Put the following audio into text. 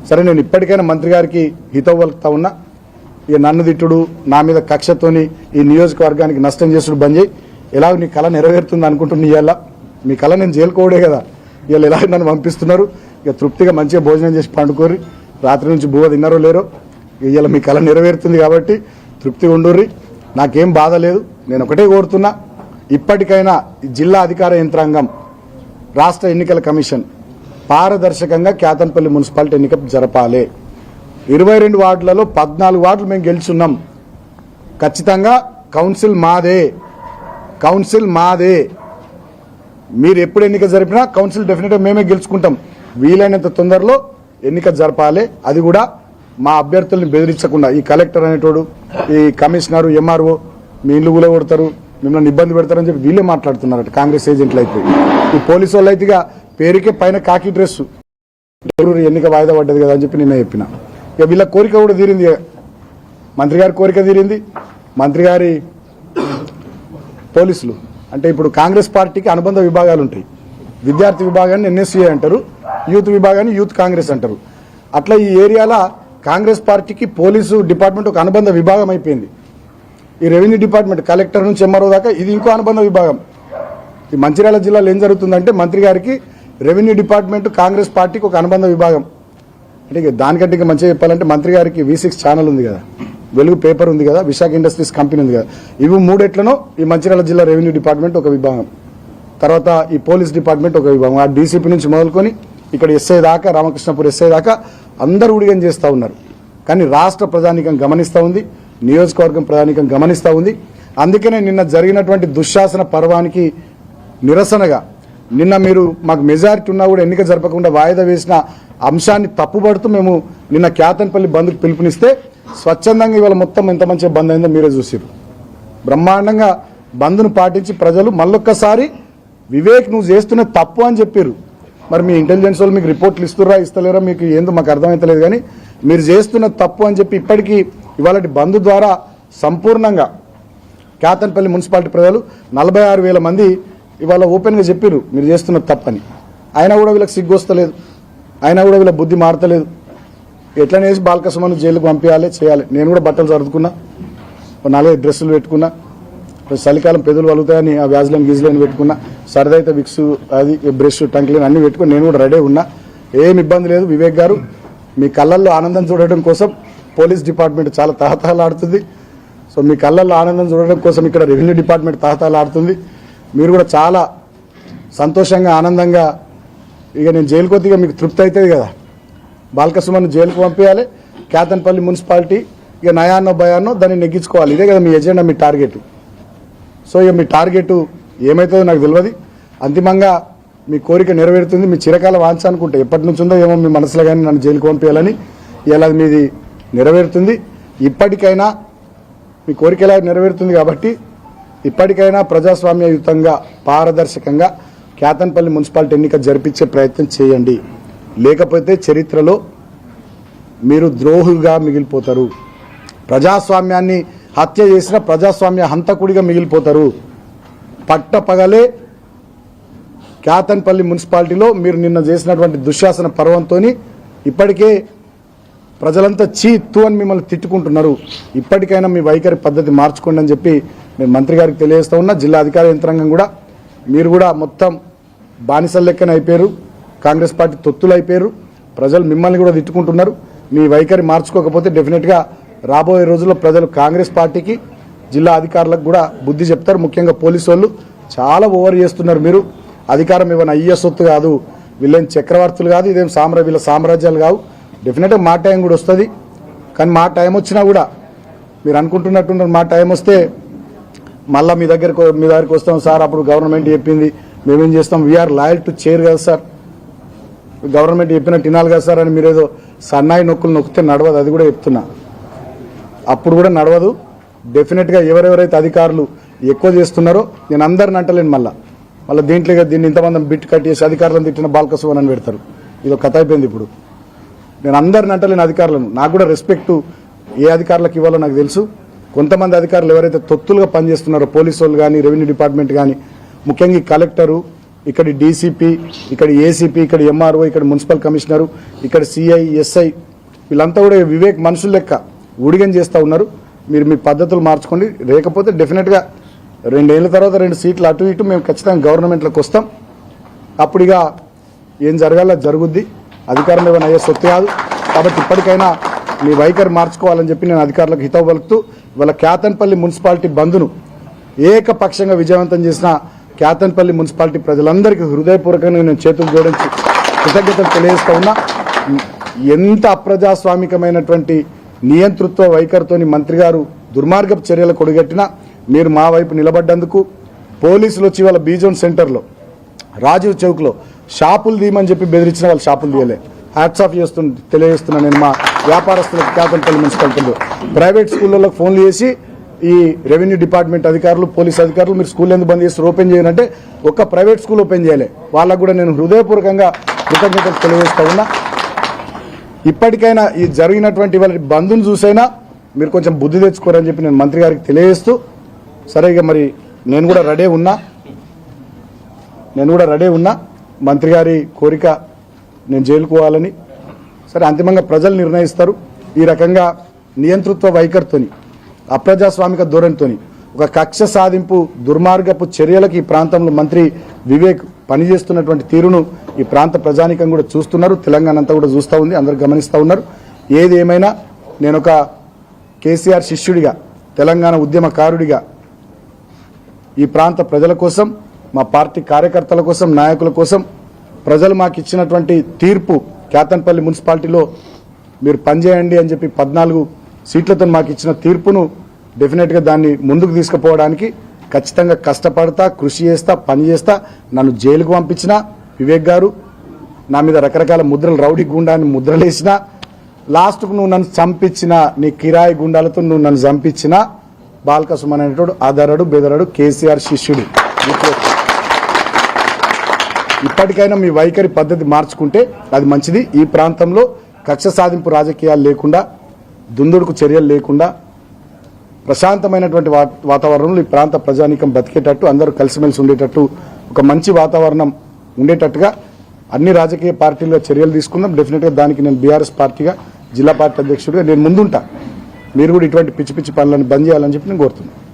సరే నేను ఇప్పటికైనా మంత్రి గారికి హితవు పలుకుతా ఉన్నా, ఇక నన్ను తిట్టుడు, నా మీద కక్షతోని ఈ నియోజకవర్గానికి నష్టం చేసుడు బంద్ చేయి. ఎలాగో నీ కళ నెరవేరుతుంది అనుకుంటున్నా. ఇవాళ మీ కళ నేను జైలుకోవడే కదా, ఇవాళ ఎలాగ నన్ను పంపిస్తున్నారు. ఇక తృప్తిగా మంచిగా భోజనం చేసి పండుకోర్రి, రాత్రి నుంచి బువ్వ తిన్నారో లేరో, ఇవాళ మీ కళ నెరవేరుతుంది కాబట్టి తృప్తిగా ఉండుర్రి. నాకేం బాధ లేదు. నేను ఒకటే కోరుతున్నా, ఇప్పటికైనా జిల్లా అధికార యంత్రాంగం, రాష్ట్ర ఎన్నికల కమిషన్ పారదర్శకంగా కేతన్పల్లి మున్సిపాలిటీ ఎన్నిక జరపాలి. 22 వార్డులలో 14 వార్డులు మేము గెలుచున్నాం. ఖచ్చితంగా కౌన్సిల్ మాదే. మీరు ఎప్పుడు ఎన్నిక జరిపినా కౌన్సిల్ డెఫినెట్గా మేమే గెలుచుకుంటాం. వీలైనంత తొందరలో ఎన్నిక జరపాలి. అది కూడా మా అభ్యర్థుల్ని బెదిరించకుండా. ఈ కలెక్టర్ అనేటోడు, ఈ కమిషనరు, ఎంఆర్ఓ మీ ఇల్లు కూడా కొడతారు, మిమ్మల్ని ఇబ్బంది పెడతారని చెప్పి వీళ్ళే మాట్లాడుతున్నారట. కాంగ్రెస్ ఏజెంట్లు అయిపోయి ఈ పోలీసు వాళ్ళు అయితే పేరుకే పైన కాకి డ్రెస్, ఎన్నిక వాయిదా పడ్డది కదా అని చెప్పి నిన్న చెప్పిన. ఇక వీళ్ళ కోరిక కూడా తీరింది, మంత్రి గారి కోరిక తీరింది. మంత్రి గారి పోలీసులు అంటే ఇప్పుడు కాంగ్రెస్ పార్టీకి అనుబంధ విభాగాలు ఉంటాయి. విద్యార్థి విభాగాన్ని ఎన్ఎస్సీ అంటారు, యూత్ విభాగాన్ని యూత్ కాంగ్రెస్ అంటారు. అట్లా ఈ ఏరియాలో కాంగ్రెస్ పార్టీకి పోలీసు డిపార్ట్మెంట్ ఒక అనుబంధ విభాగం అయిపోయింది. ఈ రెవెన్యూ డిపార్ట్మెంట్ కలెక్టర్ నుంచి ఎంఆర్ఓ దాకా ఇది ఇంకో అనుబంధ విభాగం. ఈ మంచిర్యాల జిల్లాలో ఏం జరుగుతుందంటే మంత్రి గారికి రెవెన్యూ డిపార్ట్మెంట్ కాంగ్రెస్ పార్టీకి ఒక అనుబంధ విభాగం. అంటే దానికంటే ఇంకా మంచిగా చెప్పాలంటే మంత్రి గారికి V6 ఛానల్ ఉంది కదా, వెలుగు పేపర్ ఉంది కదా, విశాఖ ఇండస్ట్రీస్ కంపెనీ ఉంది కదా, ఇవి మూడెట్లనో ఈ మంచిర్యాల జిల్లా రెవెన్యూ డిపార్ట్మెంట్ ఒక విభాగం, తర్వాత ఈ పోలీస్ డిపార్ట్మెంట్ ఒక విభాగం. ఆ డీసీపీ నుంచి మొదలుకొని ఇక్కడ ఎస్ఐ దాకా, రామకృష్ణపూర్ ఎస్ఐ దాకా అందరూ ఉడిగం చేస్తూ ఉన్నారు. కానీ రాష్ట్ర ప్రజానీకం గమనిస్తూ ఉంది, నియోజకవర్గం ప్రజానీకం గమనిస్తూ ఉంది. అందుకనే నిన్న జరిగినటువంటి దుశ్శాసన పర్వానికి నిరసనగా నిన్న మీరు మాకు మెజారిటీ ఉన్నా కూడా ఎన్నిక జరపకుండా వాయిదా వేసిన అంశాన్ని తప్పుపడుతూ మేము నిన్న కేతన్పల్లి బంద్కు పిలుపునిస్తే స్వచ్ఛందంగా ఇవాళ మొత్తం ఎంత మంచిగా బంద్ అయిందో మీరే చూసారు. బ్రహ్మాండంగా బంద్ను పాటించి ప్రజలు మళ్ళొక్కసారి వివేక్ నువ్వు చేస్తున్న తప్పు అని చెప్పారు. మరి మీ ఇంటెలిజెన్స్ వాళ్ళు మీకు రిపోర్ట్లు ఇస్తలేరా మీకు ఏందో మాకు అర్థమవుతలేదు. కానీ మీరు చేస్తున్న తప్పు అని చెప్పి ఇప్పటికీ ఇవాళ బంద్ ద్వారా సంపూర్ణంగా కేతన్పల్లి మున్సిపాలిటీ ప్రజలు 46,000 మంది ఇవాళ ఓపెన్గా చెప్పారు మీరు చేస్తున్న తప్పని. అయినా కూడా వీళ్ళకి సిగ్గు వస్తలేదు, అయినా కూడా వీళ్ళ బుద్ధి మారతలేదు. ఎట్లనేసి బాలకృష్ణను జైలుకు పంపించాలి చేయాలి. నేను కూడా బట్టలు సర్దుకున్నా, 4 డ్రెస్సులు పెట్టుకున్నా, చలికాలం పెదవులు వలుగుతాయని ఆ వ్యాజ్లైన్ గీజ్లైన్ పెట్టుకున్నా, సరదైతే విక్స్ అది బ్రష్ టంక్లైన్ అన్ని పెట్టుకుని నేను కూడా రెడీ ఉన్నా. ఏం ఇబ్బంది లేదు. వివేక్ గారు మీ కళ్ళల్లో ఆనందం చూడడం కోసం పోలీస్ డిపార్ట్మెంట్ చాలా తహతహలాడుతుంది. సో మీ కళ్ళల్లో ఆనందం చూడడం కోసం ఇక్కడ రెవెన్యూ డిపార్ట్మెంట్ తహతహలాడుతుంది. మీరు కూడా చాలా సంతోషంగా ఆనందంగా ఇక నేను జైలుకు వస్తే మీకు తృప్తి అవుతుంది కదా. బాలకృష్ణను జైలుకు పంపించాలి, కేతన్పల్లి మున్సిపాలిటీ ఇక నయాన్నో భయాన్నో దాన్ని నెగ్గించుకోవాలి. ఇదే కదా మీ ఎజెండా, మీ టార్గెట్. సో ఇక మీ టార్గెట్ ఏమవుతుందో నాకు తెలియదు. అంతిమంగా మీ కోరిక నెరవేరుతుంది. మీ చిరకాల వాంఛ అనుకుంటే ఎప్పటి నుంచి ఉందో ఏమో మీ మనసులో కానీ నన్ను జైలుకు పంపించాలని, ఇలా మీది నెరవేరుతుంది. ఇప్పటికైనా మీ కోరిక ఎలా నెరవేరుతుంది కాబట్టి ఇప్పటికైనా ప్రజాస్వామ్యయుతంగా పారదర్శకంగా కేతన్పల్లి మున్సిపాలిటీ ఎన్నిక జరిపించే ప్రయత్నం చేయండి. లేకపోతే చరిత్రలో మీరు ద్రోహులుగా మిగిలిపోతారు. ప్రజాస్వామ్యాన్ని హత్య చేసిన ప్రజాస్వామ్య హంతకుడిగా మిగిలిపోతారు. పట్టపగలే కేతన్పల్లి మున్సిపాలిటీలో మీరు నిన్న చేసినటువంటి దుశ్శాసన పర్వంతో ఇప్పటికే ప్రజలంతా చీత్తు అని మిమ్మల్ని తిట్టుకుంటున్నారు. ఇప్పటికైనా మీ వైఖరి పద్ధతి మార్చుకోండి అని చెప్పి నేను మంత్రి గారికి తెలియజేస్తా ఉన్నా. జిల్లా అధికార యంత్రాంగం కూడా మీరు కూడా మొత్తం బానిసల లెక్కన అయిపోయారు, కాంగ్రెస్ పార్టీ తొత్తులు అయిపోయారు. ప్రజలు మిమ్మల్ని కూడా తిట్టుకుంటున్నారు. మీ వైఖరి మార్చుకోకపోతే డెఫినెట్గా రాబోయే రోజుల్లో ప్రజలు కాంగ్రెస్ పార్టీకి, జిల్లా అధికారులకు కూడా బుద్ధి చెప్తారు. ముఖ్యంగా పోలీసు వాళ్ళు చాలా ఓవర్ చేస్తున్నారు. మీరు అధికారం ఏమైనా అయ్యే సొత్తు కాదు, వీళ్ళేం చక్రవర్తులు కాదు, ఇదేం వీళ్ళ సామ్రాజ్యాలు కావు. డెఫినెట్గా మా టైం కూడా వస్తుంది. కానీ మా టైం వచ్చినా కూడా మీరు అనుకుంటున్నట్టున్నారు మా టైం వస్తే మళ్ళీ మీ దగ్గరికి వస్తాం సార్, అప్పుడు గవర్నమెంట్ చెప్పింది మేమేం చేస్తాం, వీఆర్ లాయల్ టు చైర్ కదా సార్, గవర్నమెంట్ చెప్పినట్టు వినాలి కదా సార్ అని మీరేదో సన్నాయి నొక్కులు నొక్కితే నడవదు. అది కూడా చెప్తున్నా, అప్పుడు కూడా నడవదు. డెఫినెట్గా ఎవరెవరైతే అధికారులు ఎక్కువ చేస్తున్నారో నేను అందరిని అంటలేను. మళ్ళీ దీన్ని ఇంతమంది బిట్ కట్టేసి అధికారులను తిట్టిన బాలకృష్ణ అని పెడతారు. ఇది కథ అయిపోయింది. ఇప్పుడు నేను అందరిని అంటలేను అధికారులను. నాకు కూడా రెస్పెక్టు ఏ అధికారులకు ఇవ్వాలో నాకు తెలుసు. కొంతమంది అధికారులు ఎవరైతే తొత్తులుగా పనిచేస్తున్నారో, పోలీసు వాళ్ళు కానీ, రెవెన్యూ డిపార్ట్మెంట్ కానీ, ముఖ్యంగా ఈ కలెక్టరు, ఇక్కడ డీసీపీ, ఇక్కడ ఏసీపీ, ఇక్కడ ఎంఆర్ఓ, ఇక్కడ మున్సిపల్ కమిషనరు, ఇక్కడ సిఐ, ఎస్ఐ వీళ్ళంతా కూడా వివేక్ మనుషుల లెక్క ఊడిగం చేస్తూ ఉన్నారు. మీరు మీ పద్ధతులు మార్చుకోండి. లేకపోతే డెఫినెట్గా 2 ఏళ్ల తర్వాత 2 సీట్లు అటు ఇటు మేము ఖచ్చితంగా గవర్నమెంట్లోకి వస్తాం. అప్పుడుగా ఏం జరగాలో జరుగుద్ది. అధికారం ఏమైనా అయ్యే సొత్తు కాదు. కాబట్టి ఇప్పటికైనా మీ వైఖరి మార్చుకోవాలని చెప్పి నేను అధికారులకు హితవు పలుకుతూ ఇవాళ కేతన్పల్లి మున్సిపాలిటీ బంద్ను ఏకపక్షంగా విజయవంతం చేసిన కేతన్పల్లి మున్సిపాలిటీ ప్రజలందరికీ హృదయపూర్వకంగా నేను చేతులు జోడించి కృతజ్ఞతలు తెలియజేస్తా ఉన్నా. ఎంత అప్రజాస్వామికమైనటువంటి నియంతృత్వ వైఖరితోని మంత్రి గారు దుర్మార్గపు చర్యలు కొడిగట్టినా మీరు మా వైపు నిలబడ్డందుకు, పోలీసులు వచ్చి వాళ్ళ బీజోన్ సెంటర్లో రాజీవ్ చౌక్లో షాపులు తీయమని చెప్పి బెదిరించిన వాళ్ళు షాపులు తీయలే. హ్యాట్స్ ఆఫ్ తెలియజేస్తున్నా నేను మా వ్యాపారస్తులకు. కేతన్పల్లి మున్సిపాలిటీలో ప్రైవేట్ స్కూళ్ళలో ఫోన్లు చేసి ఈ రెవెన్యూ డిపార్ట్మెంట్ అధికారులు, పోలీస్ అధికారులు మీరు స్కూల్ ఎందుకు బంద్ చేస్తారు, ఓపెన్ చేయాలంటే ఒక్క ప్రైవేట్ స్కూల్ ఓపెన్ చేయలే. వాళ్ళకు కూడా నేను హృదయపూర్వకంగా కృతజ్ఞతలు తెలియజేస్తా ఉన్నా. ఇప్పటికైనా ఈ జరిగినటువంటి వాళ్ళ బంధుని చూసైనా మీరు కొంచెం బుద్ధి తెచ్చుకోరని చెప్పి నేను మంత్రి గారికి తెలియజేస్తూ, సరే ఇక మరి నేను కూడా రెడీ ఉన్నా మంత్రి గారి కోరిక నేను జైలుకు పోవాలని. సరే అంతిమంగా ప్రజలు నిర్ణయిస్తారు. ఈ రకంగా నియంతృత్వ వైఖరితోని, అప్రజాస్వామిక ధోరణితోని, ఒక కక్ష సాధింపు దుర్మార్గపు చర్యలకు ఈ ప్రాంతంలో మంత్రి వివేక్ పనిచేస్తున్నటువంటి తీరును ఈ ప్రాంత ప్రజానికం కూడా చూస్తున్నారు. తెలంగాణ అంతా కూడా చూస్తూ ఉంది, అందరూ గమనిస్తూ ఉన్నారు. ఏది ఏమైనా నేను ఒక కేసీఆర్ శిష్యుడిగా, తెలంగాణ ఉద్యమకారుడిగా ఈ ప్రాంత ప్రజల కోసం, మా పార్టీ కార్యకర్తల కోసం, నాయకుల కోసం ప్రజలు మాకు ఇచ్చినటువంటి తీర్పు, కేతన్పల్లి మున్సిపాలిటీలో మీరు పనిచేయండి అని చెప్పి 14 సీట్లతో మాకు ఇచ్చిన తీర్పును డెఫినెట్గా దాన్ని ముందుకు తీసుకుపోవడానికి ఖచ్చితంగా కష్టపడతా, కృషి చేస్తా, పని చేస్తా. నన్ను జైలుకు పంపించిన వివేక్ గారు, నా మీద రకరకాల ముద్రలు, రౌడీ గుండాన్ని ముద్రలేసిన, లాస్ట్కు నువ్వు నన్ను చంపించిన, నీ కిరాయి గుండాలతో నువ్వు నన్ను చంపించిన బాల్క సుమన్ అనేటోడు ఆధారాడు బెదరాడు కేసీఆర్ శిష్యుడు. ఇప్పటికైనా మీ వైఖరి పద్ధతి మార్చుకుంటే అది మంచిది. ఈ ప్రాంతంలో కక్ష సాధింపు రాజకీయాలు లేకుండా, దుందుడుకు చర్యలు లేకుండా ప్రశాంతమైనటువంటి వాతావరణంలో ఈ ప్రాంత ప్రజానీకం బతికేటట్టు, అందరూ కలిసిమెలిసి ఉండేటట్టు, ఒక మంచి వాతావరణం ఉండేటట్టుగా అన్ని రాజకీయ పార్టీలుగా చర్యలు తీసుకుందాం. డెఫినెట్గా దానికి నేను బీఆర్ఎస్ పార్టీగా, జిల్లా పార్టీ అధ్యక్షుడిగా నేను ముందుంటా. మీరు కూడా ఇటువంటి పిచ్చి పిచ్చి పనులను బంద్ చేయాలని చెప్పి నేను కోరుతున్నాను.